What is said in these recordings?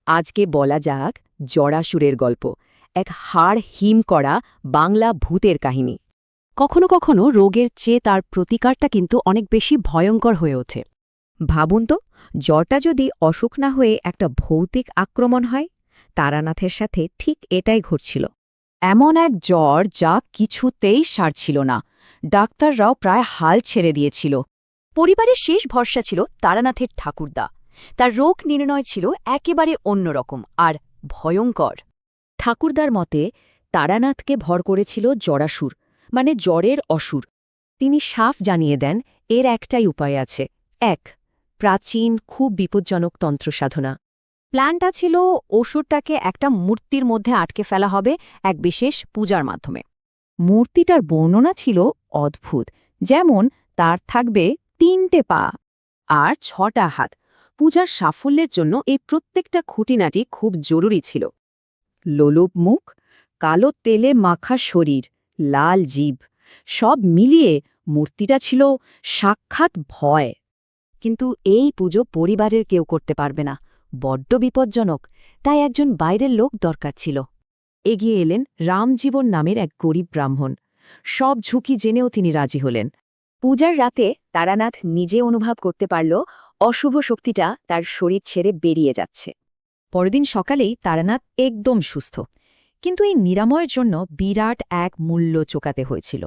আজকে বলা যাক জরাসুরের গল্প, এক হাড় হিম করা বাংলা ভূতের কাহিনী। কখনো কখনো রোগের চেয়ে তার প্রতিকারটা কিন্তু অনেক বেশি ভয়ঙ্কর হয়ে ওঠে। ভাবুন তো, জ্বরটা যদি অসুখ না হয়ে একটা ভৌতিক আক্রমণ হয়। তারানাথের সাথে ঠিক এটাই ঘটছিল। এমন এক জ্বর যা কিছুতেই সারছিল না। ডাক্তাররাও প্রায় হাল ছেড়ে দিয়েছিল। পরিবারের শেষ ভরসা ছিল তারানাথের ঠাকুরদা। তার রোগ নির্ণয় ছিল একেবারে অন্যরকম আর ভয়ঙ্কর। ঠাকুরদার মতে তারানাথকে ভর করেছিল জরাসুর, মানে জ্বরের অসুর। তিনি সাফ জানিয়ে দেন এর একটাই উপায় আছে। এক, প্রাচীন খুব বিপজ্জনক তন্ত্রসাধনা। প্ল্যানটা ছিল ওষুধটাকে একটা মূর্তির মধ্যে আটকে ফেলা হবে এক বিশেষ পূজার মাধ্যমে। মূর্তিটার বর্ণনা ছিল অদ্ভুত, যেমন তার থাকবে ৩টে পা আর ৬টা হাত। পূজার সাফল্যের জন্য এই প্রত্যেকটা খুঁটিনাটি খুব জরুরি ছিল। লোলুপ মুখ, কালো তেলে মাখা শরীর, লাল জিভ, সব মিলিয়ে মূর্তিটা ছিল সাক্ষাৎ ভয়। কিন্তু এই পুজো পরিবারের কেউ করতে পারবে না, বড্ড বিপজ্জনক। তাই একজন বাইরের লোক দরকার ছিল। এগিয়ে এলেন রামজীবন নামের এক গরিব ব্রাহ্মণ। সব ঝুঁকি জেনেও তিনি রাজি হলেন। পূজার রাতে তারানাথ নিজে অনুভব করতে পারল অশুভ শক্তিটা তার শরীর ছেড়ে বেরিয়ে যাচ্ছে। পরদিন সকালেই তারানাথ একদম সুস্থ, কিন্তু এই নিরাময়ের জন্য বিরাট এক মূল্য চোকাতে হয়েছিল।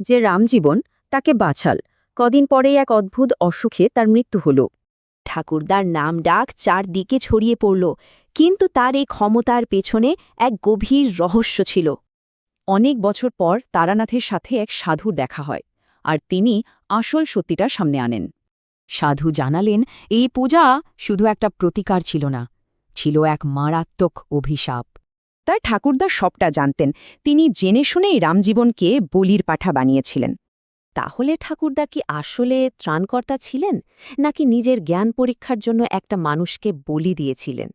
যে রামজীবন তাকে বাঁচাল, কদিন পরেই এক অদ্ভুত অসুখে তার মৃত্যু হল। ঠাকুরদার নাম ডাক চারদিকে ছড়িয়ে পড়ল, কিন্তু তার এই ক্ষমতার পেছনে এক গভীর রহস্য ছিল। অনেক বছর পর তারানাথের সাথে এক সাধুর দেখা হয়, আর তিনি আসল সত্যিটা সামনে আনেন। সাধু জানালেন এই পূজা শুধু একটা প্রতিকার ছিল না, ছিল এক মারাত্মক অভিশাপ। তাই ঠাকুরদা সবটা জানতেন। তিনি জেনে শুনেই রামজীবনকে বলির পাঠা বানিয়েছিলেন। তাহলে ঠাকুরদা কি আসলে ত্রাণকর্তা ছিলেন, নাকি নিজের জ্ঞান পরীক্ষার জন্য একটা মানুষকে বলি দিয়েছিলেন?